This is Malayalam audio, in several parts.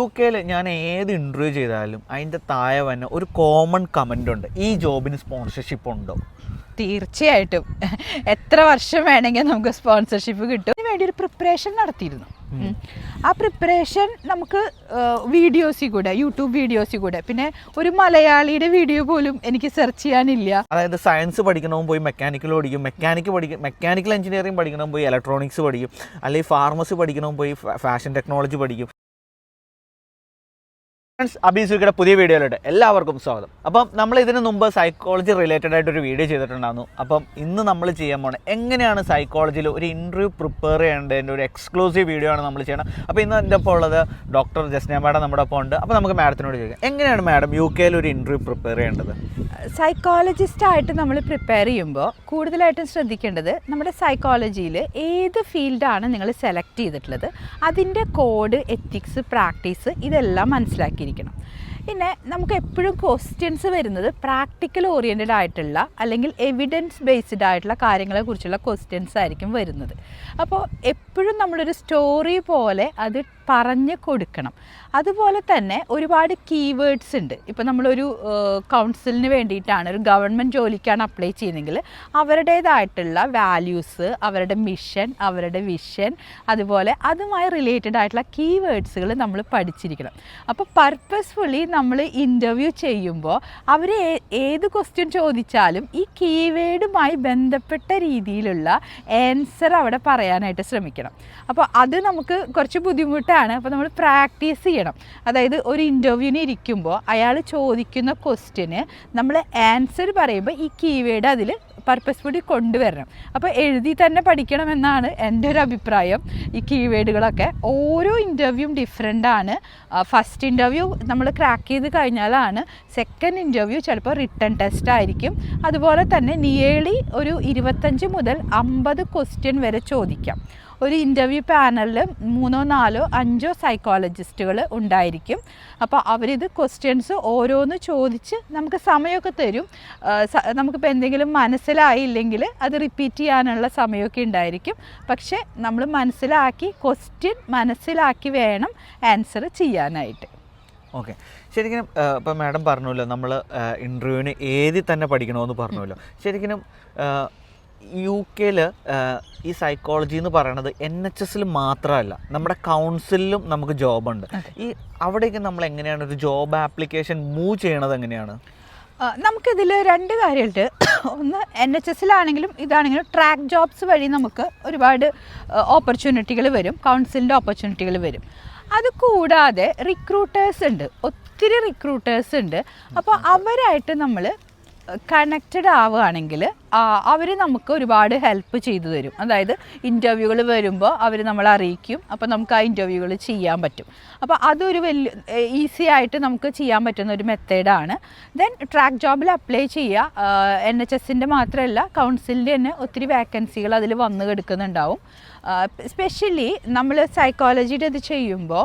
യുകെയിൽ ഞാൻ ഏത് ഇൻ്റർവ്യൂ ചെയ്താലും അതിൻ്റെ താഴെ തന്നെ ഒരു കോമൺ കമൻ്റ് ഉണ്ട്, ഈ ജോബിന് സ്പോൺസർഷിപ്പ് ഉണ്ടോ? തീർച്ചയായിട്ടും എത്ര വർഷം വേണമെങ്കിൽ നമുക്ക് സ്പോൺസർഷിപ്പ് കിട്ടും. അതിന് വേണ്ടി ഒരു പ്രിപ്പറേഷൻ നടത്തിയിരുന്നു. ആ പ്രിപ്പറേഷൻ നമുക്ക് വീഡിയോസിൽ കൂടെ, യൂട്യൂബ് വീഡിയോസിൽ കൂടെ, പിന്നെ ഒരു മലയാളിയുടെ വീഡിയോ പോലും എനിക്ക് സെർച്ച് ചെയ്യാനില്ല. അതായത് സയൻസ് പഠിക്കണമെങ്കിൽ പോയി മെക്കാനിക്കൽ പഠിക്കും, മെക്കാനിക്കൽ എഞ്ചിനീയറിംഗ് പഠിക്കണം പോയി ഇലക്ട്രോണിക്സ് പഠിക്കും, അല്ലെങ്കിൽ ഫാർമസി പഠിക്കണം പോയി ഫാഷൻ ടെക്നോളജി പഠിക്കും. ഫ്രണ്ട്സ്, അബീസുയുടെ പുതിയ വീഡിയോയിലോട്ട് എല്ലാവർക്കും സ്വാഗതം. അപ്പം നമ്മൾ ഇതിന് മുമ്പ് സൈക്കോളജി റിലേറ്റഡ് ആയിട്ടൊരു വീഡിയോ ചെയ്തിട്ടുണ്ടായിരുന്നു. അപ്പം ഇന്ന് നമ്മൾ ചെയ്യാൻ പോകുന്നത് എങ്ങനെയാണ് സൈക്കോളജിയിൽ ഒരു ഇൻ്റർവ്യൂ പ്രിപ്പയർ ചെയ്യേണ്ടതിൻ്റെ ഒരു എക്സ്ക്ലൂസീവ് വീഡിയോ ആണ് നമ്മൾ ചെയ്യണം. അപ്പോൾ ഇന്ന് എൻ്റെ ഒപ്പം ഉള്ളത് ഡോക്ടർ ജസ്ന മാഡം നമ്മുടെ ഒപ്പം ഉണ്ട്. അപ്പോൾ നമുക്ക് മാഡത്തിനോട് ചോദിക്കാം, എങ്ങനെയാണ് മാഡം യുകെയിൽ ഒരു ഇൻ്റർവ്യൂ പ്രിപ്പയർ ചെയ്യേണ്ടത്? സൈക്കോളജിസ്റ്റായിട്ട് നമ്മൾ പ്രിപ്പയർ ചെയ്യുമ്പോൾ കൂടുതലായിട്ടും ശ്രദ്ധിക്കേണ്ടത് നമ്മുടെ സൈക്കോളജിയിൽ ഏത് ഫീൽഡാണ് നിങ്ങൾ സെലക്ട് ചെയ്തിട്ടുള്ളത്, അതിൻ്റെ കോഡ്, എത്തിക്സ്, പ്രാക്ടീസ് ഇതെല്ലാം മനസ്സിലാക്കിയിരിക്കണം. പിന്നെ നമുക്ക് എപ്പോഴും ക്വസ്റ്റ്യൻസ് വരുന്നത് പ്രാക്ടിക്കൽ ഓറിയൻറ്റഡ് ആയിട്ടുള്ള അല്ലെങ്കിൽ എവിഡൻസ് ബേസ്ഡ് ആയിട്ടുള്ള കാര്യങ്ങളെക്കുറിച്ചുള്ള ക്വസ്റ്റ്യൻസ് ആയിരിക്കും വരുന്നത്. അപ്പോൾ എപ്പോഴും നമ്മളൊരു സ്റ്റോറി പോലെ അത് പറഞ്ഞ് കൊടുക്കണം. അതുപോലെ തന്നെ ഒരുപാട് കീവേഡ്സ് ഉണ്ട്. ഇപ്പോൾ നമ്മളൊരു കൗൺസിലിന് വേണ്ടിയിട്ടാണ്, ഒരു ഗവൺമെൻറ് ജോലിക്കാണ് അപ്ലൈ ചെയ്യുന്നതെങ്കിൽ അവരുടേതായിട്ടുള്ള വാല്യൂസ്, അവരുടെ മിഷൻ, അവരുടെ വിഷൻ, അതുപോലെ അതുമായി റിലേറ്റഡ് ആയിട്ടുള്ള കീവേഡ്സുകൾ നമ്മൾ പഠിച്ചിരിക്കണം. അപ്പോൾ പർപ്പസ്ഫുള്ളി നമ്മൾ ഇൻ്റർവ്യൂ ചെയ്യുമ്പോൾ അവർ ഏത് ക്വസ്റ്റ്യൻ ചോദിച്ചാലും ഈ കീവേഡുമായി ബന്ധപ്പെട്ട രീതിയിലുള്ള ആൻസർ അവിടെ പറയാനായിട്ട് ശ്രമിക്കണം. അപ്പോൾ അത് നമുക്ക് കുറച്ച് ബുദ്ധിമുട്ടാണ്. അപ്പോൾ നമ്മൾ പ്രാക്ടീസ് ചെയ്യണം. അതായത് ഒരു ഇൻ്റർവ്യൂവിന് ഇരിക്കുമ്പോൾ അയാൾ ചോദിക്കുന്ന ക്വസ്റ്റ്യന് നമ്മൾ ആൻസർ പറയുമ്പോൾ ഈ കീവേഡ് അതിൽ പർപ്പസ്ഫുള്ളി കൊണ്ടുവരണം. അപ്പോൾ എഴുതി തന്നെ പഠിക്കണമെന്നാണ് എൻ്റെ ഒരു അഭിപ്രായം. ഈ കീവേഡുകളൊക്കെ ഓരോ ഇൻ്റർവ്യൂവും ഡിഫറെൻ്റാണ്. ഫസ്റ്റ് ഇൻ്റർവ്യൂ നമ്മൾ ക്രാക്ക് ചെയ്ത് കഴിഞ്ഞാലാണ് സെക്കൻഡ് ഇൻ്റർവ്യൂ ചിലപ്പോൾ റിട്ടൺ ടെസ്റ്റ് ആയിരിക്കും. അതുപോലെ തന്നെ നിയർലി ഒരു 25 മുതൽ 50 ക്വസ്റ്റ്യൻ വരെ ചോദിക്കാം. ഒരു ഇൻ്റർവ്യൂ പാനലിൽ 3, 4, 5 സൈക്കോളജിസ്റ്റുകൾ ഉണ്ടായിരിക്കും. അപ്പോൾ അവരിത് ക്വസ്റ്റ്യൻസ് ഓരോന്ന് ചോദിച്ച് നമുക്ക് സമയമൊക്കെ തരും. നമുക്കിപ്പോൾ എന്തെങ്കിലും മനസ്സിലായില്ലെങ്കിൽ അത് റിപ്പീറ്റ് ചെയ്യാനുള്ള സമയമൊക്കെ ഉണ്ടായിരിക്കും. പക്ഷേ നമ്മൾ ക്വസ്റ്റ്യൻ മനസ്സിലാക്കി വേണം ആൻസർ ചെയ്യാനായിട്ട്. ഓക്കെ, ശരിക്കും ഇപ്പം മാഡം പറഞ്ഞല്ലോ നമ്മൾ ഇൻ്റർവ്യൂവിന് ഏതിൽ തന്നെ പഠിക്കണമെന്ന് പറഞ്ഞല്ലോ. ശരിക്കും യുകെയിൽ ഈ സൈക്കോളജി എന്ന് പറയുന്നത് NHS മാത്രമല്ല, നമ്മുടെ കൗൺസിലിലും നമുക്ക് ജോബുണ്ട്. ഈ അവിടേക്ക് നമ്മൾ എങ്ങനെയാണ് ഒരു ജോബ് ആപ്ലിക്കേഷൻ മൂവ് ചെയ്യണത് എങ്ങനെയാണ്? നമുക്കിതിൽ 2 കാര്യമുണ്ട്. ഒന്ന്, NHS ഇതാണെങ്കിലും ട്രാക്ക് ജോബ്സ് വഴി നമുക്ക് ഒരുപാട് ഓപ്പർച്യൂണിറ്റികൾ വരും, കൗൺസിലിൻ്റെ ഓപ്പർച്യൂണിറ്റികൾ വരും. അതുകൂടാതെ റിക്രൂട്ടേഴ്സ് ഉണ്ട്, ഒത്തിരി റിക്രൂട്ടേഴ്സ് ഉണ്ട്. അപ്പോൾ അവരായിട്ട് നമ്മൾ കണക്റ്റഡ് ആവുകയാണെങ്കിൽ അവർ നമുക്ക് ഒരുപാട് ഹെൽപ്പ് ചെയ്തു തരും. അതായത് ഇൻ്റർവ്യൂകൾ വരുമ്പോൾ അവർ നമ്മളെ അറിയിക്കും. അപ്പോൾ നമുക്ക് ആ ഇൻ്റർവ്യൂകൾ ചെയ്യാൻ പറ്റും. അപ്പോൾ അതൊരു വലിയ ഈസി ആയിട്ട് നമുക്ക് ചെയ്യാൻ പറ്റുന്ന ഒരു മെത്തേഡാണ്. ദെൻ ട്രാക്ക് ജോബിൽ അപ്ലൈ ചെയ്യുക. NHSൻ്റെ മാത്രമല്ല, കൗൺസിലിൻ്റെ തന്നെ ഒത്തിരി വേക്കൻസികൾ അതിൽ വന്നു കിടക്കുന്നുണ്ടാവും. സ്പെഷ്യലി നമ്മൾ സൈക്കോളജിയുടെ ഇത് ചെയ്യുമ്പോൾ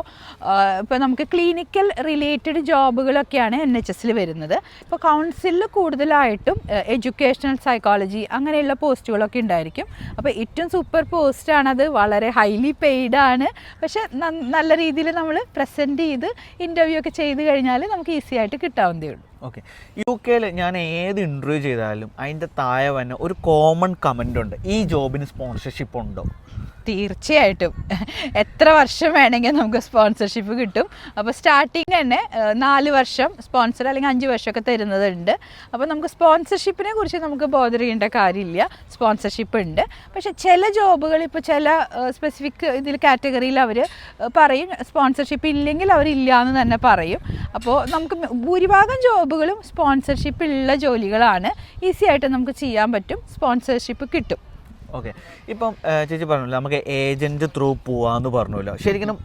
ഇപ്പോൾ നമുക്ക് ക്ലിനിക്കൽ റിലേറ്റഡ് ജോബുകളൊക്കെയാണ് NHSൽ വരുന്നത്. ഇപ്പോൾ കൗൺസിലിൽ കൂടുതലായിട്ടും എഡ്യൂക്കേഷണൽ സൈക്കോളജി അങ്ങനെയുള്ള പോസ്റ്റുകളൊക്കെ ഉണ്ടായിരിക്കും. അപ്പോൾ ഏറ്റവും സൂപ്പർ പോസ്റ്റാണത്, വളരെ ഹൈലി പെയ്ഡാണ്. പക്ഷെ നല്ല രീതിയിൽ നമ്മൾ പ്രസൻറ്റ് ചെയ്ത് ഇൻ്റർവ്യൂ ഒക്കെ ചെയ്ത് കഴിഞ്ഞാൽ നമുക്ക് ഈസി ആയിട്ട് കിട്ടാവുന്നതേ ഉള്ളൂ. ഓക്കെ, യുകെയിൽ ഞാൻ ഏത് ഇൻ്റർവ്യൂ ചെയ്താലും അതിൻ്റെ താഴെ തന്നെ ഒരു കോമൺ കമൻ്റ് ഉണ്ട്, ഈ ജോബിന് സ്പോൺസർഷിപ്പ് ഉണ്ടോ? തീർച്ചയായിട്ടും എത്ര വർഷം വേണമെങ്കിൽ നമുക്ക് സ്പോൺസർഷിപ്പ് കിട്ടും. അപ്പോൾ സ്റ്റാർട്ടിങ് തന്നെ 4 വർഷം സ്പോൺസർ അല്ലെങ്കിൽ 5 വർഷമൊക്കെ തരുന്നതുണ്ട്. അപ്പോൾ നമുക്ക് സ്പോൺസർഷിപ്പിനെ കുറിച്ച് നമുക്ക് ബോധർ ചെയ്യേണ്ട കാര്യമില്ല, സ്പോൺസർഷിപ്പ് ഉണ്ട്. പക്ഷേ ചില ജോബുകൾ, ഇപ്പോൾ ചില സ്പെസിഫിക് ഇതിൽ കാറ്റഗറിയിൽ അവർ പറയും സ്പോൺസർഷിപ്പ് ഇല്ലെങ്കിൽ അവരില്ല എന്ന് തന്നെ പറയും. അപ്പോൾ നമുക്ക് ഭൂരിഭാഗം ജോബുകളും സ്പോൺസർഷിപ്പ് ഉള്ള ജോലികളാണ്. ഈസി ആയിട്ട് നമുക്ക് ചെയ്യാൻ പറ്റും, സ്പോൺസർഷിപ്പ് കിട്ടും. ഓക്കെ, ഇപ്പം ചേച്ചി പറഞ്ഞല്ലോ നമുക്ക് ഏജൻറ്റ് ത്രൂ പോവാമെന്ന് പറഞ്ഞല്ലോ. ശരിക്കും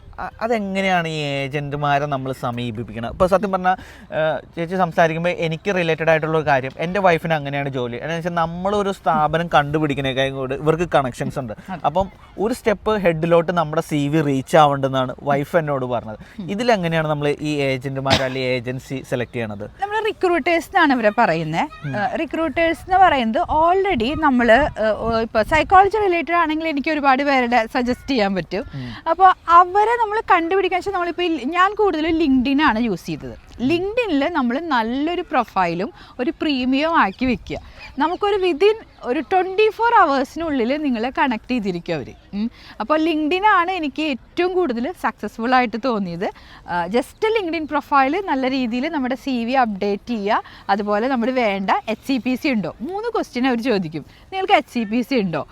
അതെങ്ങനെയാണ് ഈ ഏജൻറ്റുമാരെ നമ്മൾ സമീപിപ്പിക്കണം? ഇപ്പോൾ സത്യം പറഞ്ഞാൽ ചേച്ചി സംസാരിക്കുമ്പോൾ എനിക്ക് റിലേറ്റഡ് ആയിട്ടുള്ളൊരു കാര്യം, എൻ്റെ വൈഫിന് അങ്ങനെയാണ് ജോലി. എന്ന് വെച്ചാൽ നമ്മളൊരു സ്ഥാപനം കണ്ടുപിടിക്കുന്നതിനേക്കാളും കൂടി ഇവർക്ക് കണക്ഷൻസ് ഉണ്ട്. അപ്പം ഒരു സ്റ്റെപ്പ് ഹെഡിലോട്ട് നമ്മുടെ CV റീച്ച് ആവേണ്ടതെന്നാണ് വൈഫ് എന്നോട് പറഞ്ഞത്. ഇതിലെങ്ങനെയാണ് നമ്മൾ ഈ ഏജൻറ്റുമാർ അല്ലെങ്കിൽ ഏജൻസി സെലക്ട് ചെയ്യണത്? നമ്മൾ റിക്രൂട്ടേഴ്സ് എന്നാണ് ഇവരെ പറയുന്നത്. റിക്രൂട്ടേഴ്സ് എന്ന് പറയുന്നത് ഓൾറെഡി നമ്മൾ ഇപ്പോൾ സൈക്കോളജി റിലേറ്റഡ് ആണെങ്കിൽ എനിക്ക് ഒരുപാട് പേരുടെ സജസ്റ്റ് ചെയ്യാൻ പറ്റും. അപ്പോൾ അവരെ നമ്മൾ കണ്ടുപിടിക്കാൻ വെച്ചാൽ നമ്മളിപ്പോൾ ഞാൻ കൂടുതലും ലിങ്ക്ഡിനാണ് യൂസ് ചെയ്തത്. ലിങ്ക്ഡിനിൽ നമ്മൾ നല്ലൊരു പ്രൊഫൈലും ഒരു പ്രീമിയം ആക്കി വെക്കുക. നമുക്കൊരു വിതിൻ ഒരു 24 hours നിങ്ങളെ കണക്ട് ചെയ്തിരിക്കും അവർ. അപ്പോൾ ലിങ്ക്ഡിനാണ് എനിക്ക് ഏറ്റവും കൂടുതൽ സക്സസ്ഫുൾ ആയിട്ട് തോന്നിയത്. ജസ്റ്റ് ലിങ്ക്ഡിൻ പ്രൊഫൈൽ നല്ല രീതിയിൽ നമ്മുടെ CV അപ്ഡേറ്റ് ചെയ്യുക. അതുപോലെ നമ്മൾ വേണ്ട HCPC ഉണ്ടോ, 3 ക്വസ്റ്റ്യൻ അവർ ചോദിക്കും. നിങ്ങൾക്ക് HCPC ഉണ്ടോ,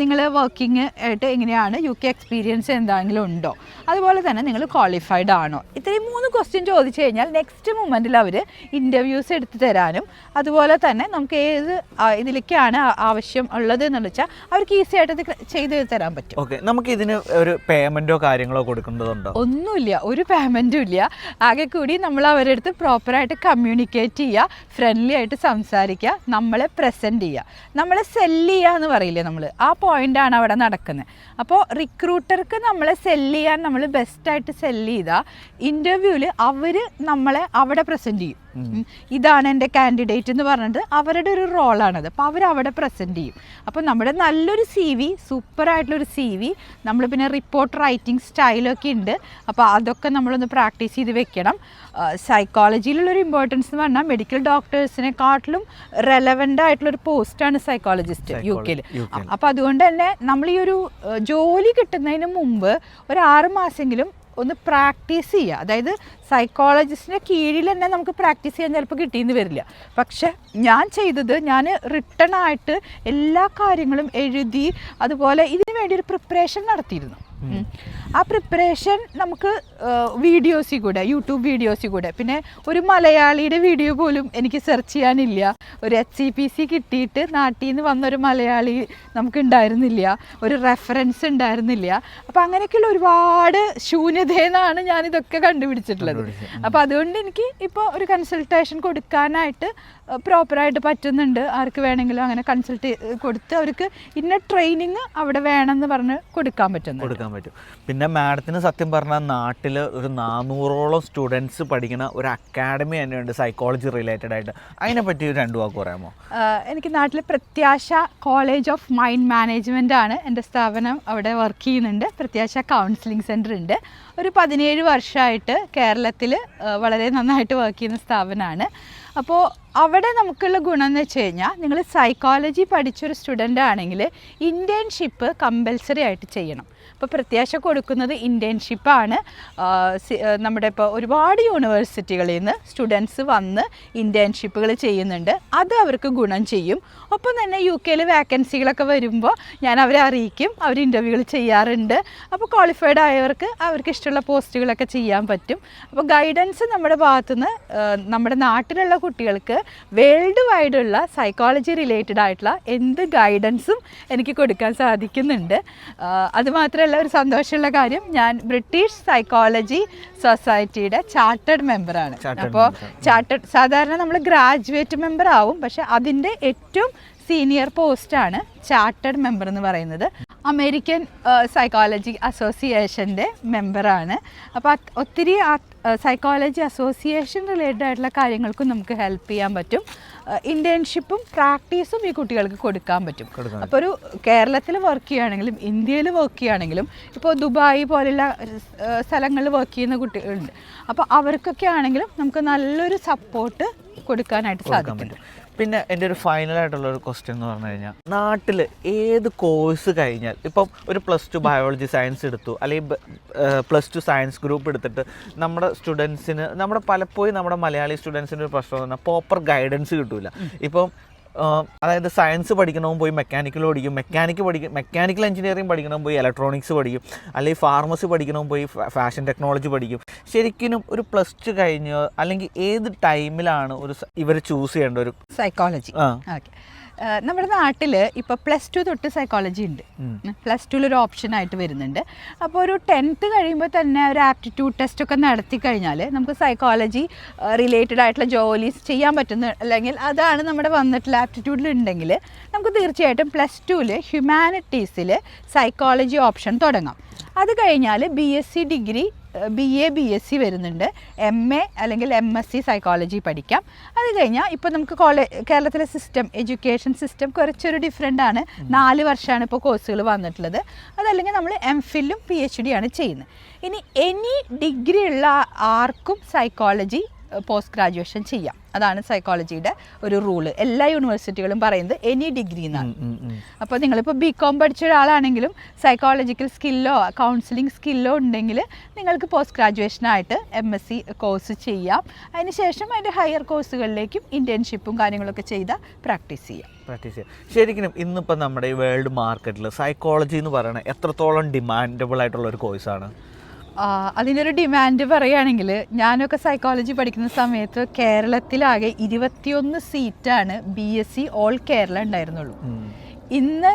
നിങ്ങൾ വർക്കിംഗ് ആയിട്ട് എങ്ങനെയാണ്, UK എക്സ്പീരിയൻസ് എന്തെങ്കിലും ഉണ്ടോ, അതുപോലെ തന്നെ നിങ്ങൾ ക്വാളിഫൈഡ് ആണോ, ഇത്രയും 3 ക്വസ്റ്റ്യൻ ചോദിച്ചു കഴിഞ്ഞാൽ നെക്സ്റ്റ് മൊമെൻറ്റിൽ അവർ ഇൻ്റർവ്യൂസ് എടുത്ത് തരാനും അതുപോലെ തന്നെ നമുക്ക് ഏത് ഇതിലേക്കാണ് ആവശ്യം ഉള്ളത് എന്ന് വെച്ചാൽ അവർക്ക് ഈസി ആയിട്ട് ഇത് ചെയ്ത് തരാൻ പറ്റും. ഓക്കെ, നമുക്ക് ഇതിന് ഒരു പേയ്മെൻറ്റോ കാര്യങ്ങളോ കൊടുക്കേണ്ടതുണ്ടോ? ഒന്നുമില്ല, ഒരു പേയ്മെൻറ്റും ഇല്ല. ആകെ കൂടി നമ്മൾ അവരുടെ അടുത്ത് പ്രോപ്പറായിട്ട് കമ്മ്യൂണിക്കേറ്റ് ചെയ്യുക, ഫ്രണ്ട്ലി ആയിട്ട് സംസാരിക്കുക, നമ്മളെ പ്രസൻറ്റ് ചെയ്യുക, നമ്മളെ സെല്ല് ചെയ്യുക എന്ന് പറയില്ലേ നമ്മൾ, ആ പോയിൻ്റാണ് അവിടെ നടക്കുന്നത്. അപ്പോൾ റിക്രൂട്ടർക്ക് നമ്മളെ സെല്ല് ചെയ്യാൻ നമ്മൾ ബെസ്റ്റായിട്ട് സെല്ല് ചെയ്താൽ ഇൻ്റർവ്യൂവിൽ അവർ നമ്മളെ അവിടെ പ്രസൻറ്റ് ചെയ്യും. ഇതാണ് എൻ്റെ കാൻഡിഡേറ്റ് എന്ന് പറഞ്ഞിട്ട് അവരുടെ ഒരു റോളാണത്. അപ്പോൾ അവരവിടെ പ്രസൻറ്റ് ചെയ്യും. അപ്പോൾ നമ്മുടെ നല്ലൊരു CV, സൂപ്പറായിട്ടുള്ളൊരു CV, നമ്മൾ പിന്നെ റിപ്പോർട്ട് റൈറ്റിംഗ് സ്റ്റൈലൊക്കെ ഉണ്ട്. അപ്പോൾ അതൊക്കെ നമ്മളൊന്ന് പ്രാക്ടീസ് ചെയ്ത് വെക്കണം. സൈക്കോളജിയിലുള്ളൊരു ഇമ്പോർട്ടൻസ് എന്ന് പറഞ്ഞാൽ മെഡിക്കൽ ഡോക്ടേഴ്സിനെക്കാട്ടിലും റെലവൻ്റ് ആയിട്ടുള്ളൊരു പോസ്റ്റാണ് സൈക്കോളജിസ്റ്റ് UK. അപ്പോൾ അതുകൊണ്ട് തന്നെ നമ്മൾ ഈ ഒരു ജോലി കിട്ടുന്നതിന് മുമ്പ് ഒരു 6 മാസമെങ്കിലും ഒന്ന് പ്രാക്ടീസ് ചെയ്യുക. അതായത് സൈക്കോളജിസ്റ്റിൻ്റെ കീഴിൽ തന്നെ നമുക്ക് പ്രാക്ടീസ് ചെയ്യാൻ ചിലപ്പോൾ കിട്ടിയെന്ന് വരില്ല. പക്ഷെ ഞാൻ ചെയ്തത്, ഞാൻ റിട്ടൺ ആയിട്ട് എല്ലാ കാര്യങ്ങളും എഴുതി അതുപോലെ ഇതിനു വേണ്ടി ഒരു പ്രിപ്പറേഷൻ നടത്തിയിരുന്നു. ആ പ്രിപ്പറേഷൻ നമുക്ക് വീഡിയോസിൽ കൂടെ, യൂട്യൂബ് വീഡിയോസിൽ കൂടെ, പിന്നെ ഒരു മലയാളിയുടെ വീഡിയോ പോലും എനിക്ക് സെർച്ച് ചെയ്യാനില്ല. ഒരു HCPC കിട്ടിയിട്ട് നാട്ടിൽ നിന്ന് വന്നൊരു മലയാളി നമുക്ക് ഉണ്ടായിരുന്നില്ല, ഒരു റെഫറൻസ് ഉണ്ടായിരുന്നില്ല. അപ്പോൾ അങ്ങനെയൊക്കെയുള്ള ഒരുപാട് ശൂന്യതയെന്നാണ് ഞാനിതൊക്കെ കണ്ടുപിടിച്ചിട്ടുള്ളത്. അപ്പോൾ അതുകൊണ്ട് എനിക്ക് ഇപ്പോൾ ഒരു കൺസൾട്ടേഷൻ കൊടുക്കാനായിട്ട് പ്രോപ്പറായിട്ട് പറ്റുന്നുണ്ട്. ആർക്ക് വേണമെങ്കിലും അങ്ങനെ കൺസൾട്ട് കൊടുത്ത് അവർക്ക് ഇന്ന ട്രെയിനിങ് അവിടെ വേണമെന്ന് പറഞ്ഞ് കൊടുക്കാൻ പറ്റും. പിന്നെ മാഡത്തിന് സത്യം പറഞ്ഞാൽ നാട്ടിൽ ഒരു 400ഓളം സ്റ്റുഡൻസ് പഠിക്കുന്ന ഒരു അക്കാഡമി തന്നെയുണ്ട് സൈക്കോളജി റിലേറ്റഡ് ആയിട്ട്. അതിനെപ്പറ്റി 2 വാക്ക് പറയാമോ? എനിക്ക് നാട്ടിൽ പ്രത്യാശ കോളേജ് ഓഫ് മൈൻഡ് മാനേജ്മെൻ്റ് ആണ് എൻ്റെ സ്ഥാപനം. അവിടെ വർക്ക് ചെയ്യുന്നുണ്ട്. പ്രത്യാശ കൗൺസിലിംഗ് സെൻറ്റർ ഉണ്ട്. ഒരു 17 വർഷമായിട്ട് കേരളത്തിൽ വളരെ നന്നായിട്ട് വർക്ക് ചെയ്യുന്ന സ്ഥാപനമാണ്. അപ്പോൾ അവിടെ നമുക്കുള്ള ഗുണം എന്ന് വെച്ച് കഴിഞ്ഞാൽ, നിങ്ങൾ സൈക്കോളജി പഠിച്ചൊരു സ്റ്റുഡൻ്റ് ആണെങ്കിൽ ഇൻറ്റേൺഷിപ്പ് കമ്പൽസറി ആയിട്ട് ചെയ്യണം. ഇപ്പോൾ പ്രത്യാശ കൊടുക്കുന്നത് ഇൻറ്റേൺഷിപ്പാണ്. നമ്മുടെ ഇപ്പോൾ ഒരുപാട് യൂണിവേഴ്സിറ്റികളിൽ നിന്ന് സ്റ്റുഡൻസ് വന്ന് ഇൻറ്റേൺഷിപ്പുകൾ ചെയ്യുന്നുണ്ട്. അത് അവർക്ക് ഗുണം ചെയ്യും. ഒപ്പം തന്നെ UK വാക്കൻസികളൊക്കെ വരുമ്പോൾ ഞാൻ അവരെ അറിയിക്കും. അവർ ഇൻ്റർവ്യൂകൾ ചെയ്യാറുണ്ട്. അപ്പോൾ ക്വാളിഫൈഡ് ആയവർക്ക് അവർക്ക് ഇഷ്ടമുള്ള പോസ്റ്റുകളൊക്കെ ചെയ്യാൻ പറ്റും. അപ്പോൾ ഗൈഡൻസ് നമ്മുടെ ഭാഗത്തുനിന്ന് നമ്മുടെ നാട്ടിലുള്ള കുട്ടികൾക്ക് വേൾഡ് വൈഡുള്ള സൈക്കോളജി റിലേറ്റഡ് ആയിട്ടുള്ള എന്ത് ഗൈഡൻസും എനിക്ക് കൊടുക്കാൻ സാധിക്കുന്നുണ്ട്. അതുമാത്രമല്ല, ഒരു സന്തോഷമുള്ള കാര്യം, ഞാൻ ബ്രിട്ടീഷ് സൈക്കോളജി സൊസൈറ്റിയുടെ ചാർട്ടേഡ് മെമ്പറാണ്. അപ്പോൾ ചാർട്ടേഡ് സാധാരണ നമ്മൾ ഗ്രാജുവേറ്റ് മെമ്പർ ആവും, പക്ഷെ അതിൻ്റെ ഏറ്റവും സീനിയർ പോസ്റ്റാണ് ചാർട്ടേഡ് മെമ്പർ എന്ന് പറയുന്നത്. അമേരിക്കൻ സൈക്കോളജി അസോസിയേഷൻ്റെ മെമ്പറാണ്. അപ്പോൾ ഒത്തിരി സൈക്കോളജി അസോസിയേഷൻ റിലേറ്റഡ് ആയിട്ടുള്ള കാര്യങ്ങൾക്കും നമുക്ക് ഹെൽപ്പ് ചെയ്യാൻ പറ്റും. ഇൻറ്റേൺഷിപ്പും പ്രാക്ടീസും ഈ കുട്ടികൾക്ക് കൊടുക്കാൻ പറ്റും. അപ്പോൾ ഒരു കേരളത്തിൽ വർക്ക് ചെയ്യുകയാണെങ്കിലും ഇന്ത്യയിൽ വർക്ക് ചെയ്യുകയാണെങ്കിലും, ഇപ്പോൾ ദുബായ് പോലുള്ള സ്ഥലങ്ങളിൽ വർക്ക് ചെയ്യുന്ന കുട്ടികളുണ്ട്. അപ്പോൾ അവർക്കൊക്കെ ആണെങ്കിലും നമുക്ക് നല്ലൊരു സപ്പോർട്ട് കൊടുക്കാനായിട്ട് സാധിക്കും. പിന്നെ എൻ്റെ ഒരു ഫൈനലായിട്ടുള്ളൊരു ക്വസ്റ്റ്യൻ എന്ന് പറഞ്ഞു കഴിഞ്ഞാൽ, നാട്ടിൽ ഏത് കോഴ്സ് കഴിഞ്ഞാൽ, ഇപ്പം ഒരു +2 ബയോളജി സയൻസ് എടുത്തു, അല്ലെങ്കിൽ +2 സയൻസ് ഗ്രൂപ്പ് എടുത്തിട്ട് നമ്മുടെ സ്റ്റുഡൻസിന്, പലപ്പോഴും നമ്മുടെ മലയാളി സ്റ്റുഡൻസിന് ഒരു പ്രശ്നം എന്ന് പറഞ്ഞാൽ പ്രോപ്പർ ഗൈഡൻസ് കിട്ടില്ല. ഇപ്പം അതായത് സയൻസ് പഠിക്കണമെങ്കിൽ പോയി മെക്കാനിക്കൽ എഞ്ചിനീയറിംഗ് പഠിക്കണമെങ്കിൽ പോയി ഇലക്ട്രോണിക്സ് പഠിക്കും, അല്ലെങ്കിൽ ഫാർമസി പഠിക്കണമെങ്കിൽ പോയി ഫാഷൻ ടെക്നോളജി പഠിക്കും. ശരിക്കും ഒരു +2 കഴിഞ്ഞ് അല്ലെങ്കിൽ ഏത് ടൈമിലാണ് ഇവർ ചൂസ് ചെയ്യേണ്ട ഒരു സൈക്കോളജി? ഓക്കെ, നമ്മുടെ നാട്ടിൽ ഇപ്പോൾ +2 തൊട്ട് സൈക്കോളജി ഉണ്ട്. +2 ഓപ്ഷനായിട്ട് വരുന്നുണ്ട്. അപ്പോൾ ഒരു 10th കഴിയുമ്പോൾ തന്നെ ഒരു ആപ്റ്റിറ്റ്യൂഡ് ടെസ്റ്റൊക്കെ നടത്തി കഴിഞ്ഞാൽ നമുക്ക് സൈക്കോളജി റിലേറ്റഡ് ആയിട്ടുള്ള ജോലീസ് ചെയ്യാൻ പറ്റുന്ന, അല്ലെങ്കിൽ അതാണ് നമ്മുടെ വന്നിട്ടുള്ള ആപ്റ്റിറ്റ്യൂഡിൽ ഉണ്ടെങ്കിൽ നമുക്ക് തീർച്ചയായിട്ടും +2 ഹ്യൂമാനിറ്റീസിൽ സൈക്കോളജി ഓപ്ഷൻ തുടങ്ങാം. അത് കഴിഞ്ഞാൽ BSc ഡിഗ്രി BA BSc വരുന്നുണ്ട്, MA അല്ലെങ്കിൽ MSc സൈക്കോളജി പഠിക്കാം. അത് കഴിഞ്ഞാൽ ഇപ്പോൾ നമുക്ക് കേരളത്തിലെ സിസ്റ്റം, എഡ്യൂക്കേഷൻ സിസ്റ്റം കുറച്ചൊരു ഡിഫറെൻ്റ് ആണ്. 4 വർഷമാണ് ഇപ്പോൾ കോഴ്സുകൾ വന്നിട്ടുള്ളത്. അതല്ലെങ്കിൽ നമ്മൾ MPhilഉം PhD ആണ് ചെയ്യുന്നത്. ഇനി എനി ഡിഗ്രി ഉള്ള ആർക്കും സൈക്കോളജി പോസ്റ്റ് ഗ്രാജുവേഷൻ ചെയ്യാം. അതാണ് സൈക്കോളജിയുടെ ഒരു റൂള്. എല്ലാ യൂണിവേഴ്സിറ്റികളും പറയുന്നത് എനി ഡിഗ്രി എന്നാണ്. അപ്പോൾ നിങ്ങളിപ്പോൾ BCom പഠിച്ച ഒരാളാണെങ്കിലും സൈക്കോളജിക്കൽ സ്കില്ലോ കൗൺസിലിംഗ് സ്കില്ലോ ഉണ്ടെങ്കിൽ നിങ്ങൾക്ക് പോസ്റ്റ് ഗ്രാജുവേഷനായിട്ട് MSc കോഴ്സ് ചെയ്യാം. അതിനുശേഷം അതിൻ്റെ ഹയർ കോഴ്സുകളിലേക്കും ഇൻറ്റേൺഷിപ്പും കാര്യങ്ങളൊക്കെ ചെയ്താൽ പ്രാക്ടീസ് ചെയ്യാം. ശരിക്കും ഇന്നിപ്പോൾ നമ്മുടെ ഈ വേൾഡ് മാർക്കറ്റിൽ സൈക്കോളജി എന്ന് പറയുന്നത് എത്രത്തോളം ഡിമാൻഡബിൾ ആയിട്ടുള്ള ഒരു കോഴ്സാണ്? അതിൻ്റെ ഒരു ഡിമാൻഡ് പറയുകയാണെങ്കിൽ, ഞാനൊക്കെ സൈക്കോളജി പഠിക്കുന്ന സമയത്ത് കേരളത്തിലാകെ 21 സീറ്റാണ് BSc ഓൾ കേരള ഉണ്ടായിരുന്നുള്ളൂ. ഇന്ന്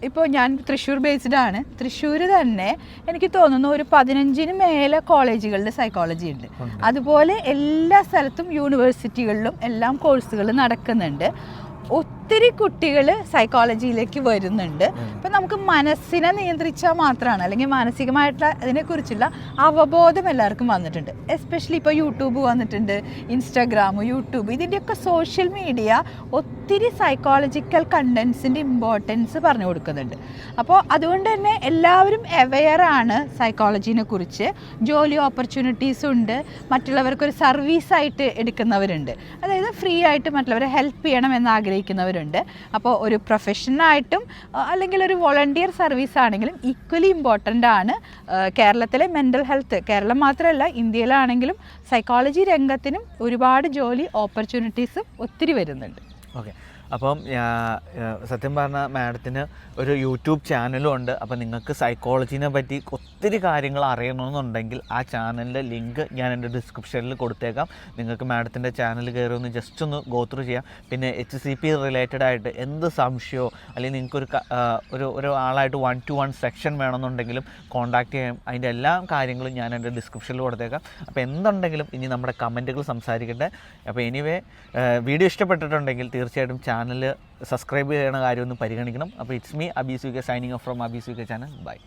ഇപ്പോൾ ഞാൻ തൃശ്ശൂർ ബേസ്ഡ് ആണ്. തൃശ്ശൂർ തന്നെ എനിക്ക് തോന്നുന്നു ഒരു 15-ന് മേലെ കോളേജുകളിൽ സൈക്കോളജി ഉണ്ട്. അതുപോലെ എല്ലാ സ്ഥലത്തും യൂണിവേഴ്സിറ്റികളിലും എല്ലാം കോഴ്സുകൾ നടക്കുന്നുണ്ട്. ഒത്തിരി കുട്ടികൾ സൈക്കോളജിയിലേക്ക് വരുന്നുണ്ട്. ഇപ്പം നമുക്ക് മനസ്സിനെ നിയന്ത്രിച്ചാൽ മാത്രമാണ്, അല്ലെങ്കിൽ മാനസികമായിട്ടുള്ള അതിനെക്കുറിച്ചുള്ള അവബോധം എല്ലാവർക്കും വന്നിട്ടുണ്ട്. എസ്പെഷ്യലി ഇപ്പോൾ യൂട്യൂബ് വന്നിട്ടുണ്ട്, ഇൻസ്റ്റാഗ്രാം, യൂട്യൂബ്, ഇതിൻ്റെയൊക്കെ സോഷ്യൽ മീഡിയ ഒത്തിരി സൈക്കോളജിക്കൽ കണ്ടൻസിൻ്റെ ഇമ്പോർട്ടൻസ് പറഞ്ഞു കൊടുക്കുന്നുണ്ട്. അപ്പോൾ അതുകൊണ്ട് തന്നെ എല്ലാവരും അവെയറാണ് സൈക്കോളജീനെ കുറിച്ച്. ജോലി ഓപ്പർച്യൂണിറ്റീസ് ഉണ്ട്, മറ്റുള്ളവർക്കൊരു സർവീസായിട്ട് എടുക്കുന്നവരുണ്ട്, അതായത് ഫ്രീ ആയിട്ട് മറ്റുള്ളവരെ ഹെൽപ്പ് ചെയ്യണം എന്ന് ആഗ്രഹിക്കുന്നവരുണ്ട്. അപ്പോൾ ഒരു പ്രൊഫഷനായിട്ടും അല്ലെങ്കിൽ ഒരു വോളണ്ടിയർ സർവീസ് ആണെങ്കിലും ഈക്വലി ഇമ്പോർട്ടൻ്റ് ആണ്. കേരളത്തിലെ മെൻ്റൽ ഹെൽത്ത്, കേരളം മാത്രമല്ല ഇന്ത്യയിലാണെങ്കിലും സൈക്കോളജി രംഗത്തിനും ഒരുപാട് ജോലി ഓപ്പർച്യൂണിറ്റീസും ഒത്തിരി വരുന്നുണ്ട്. ഓക്കെ, അപ്പം സത്യം പറഞ്ഞാൽ മാഡത്തിന് ഒരു യൂട്യൂബ് ചാനലും ഉണ്ട്. അപ്പം നിങ്ങൾക്ക് സൈക്കോളജീനെ പറ്റി ഒത്തിരി കാര്യങ്ങൾ അറിയണമെന്നുണ്ടെങ്കിൽ ആ ചാനലിൻ്റെ ലിങ്ക് ഞാൻ എൻ്റെ ഡിസ്ക്രിപ്ഷനിൽ കൊടുത്തേക്കാം. നിങ്ങൾക്ക് മാഡത്തിൻ്റെ ചാനൽ കയറി ഒന്ന് ജസ്റ്റ് ഒന്ന് ഗോ ത്രൂ ചെയ്യാം. പിന്നെ HCP റിലേറ്റഡ് ആയിട്ട് എന്ത് സംശയമോ അല്ലെങ്കിൽ നിങ്ങൾക്കൊരു ഒരു ആളായിട്ട് 1-to-1 സെക്ഷൻ വേണമെന്നുണ്ടെങ്കിലും കോൺടാക്ട് ചെയ്യാം. അതിൻ്റെ എല്ലാ കാര്യങ്ങളും ഞാൻ എൻ്റെ ഡിസ്ക്രിപ്ഷനിൽ കൊടുത്തേക്കാം. അപ്പോൾ എന്തുണ്ടെങ്കിലും ഇനി നമ്മുടെ കമൻറ്റുകൾ സംസാരിക്കട്ടെ. അപ്പോൾ എനിവേ വീഡിയോ ഇഷ്ടപ്പെട്ടിട്ടുണ്ടെങ്കിൽ തീർച്ചയായിട്ടും ചാനൽ സബ്സ്ക്രൈബ് ചെയ്യണ കാര്യമൊന്നും പരിഗണിക്കണം. അപ്പോൾ it's me Abees UK signing off from Abees UK channel. By.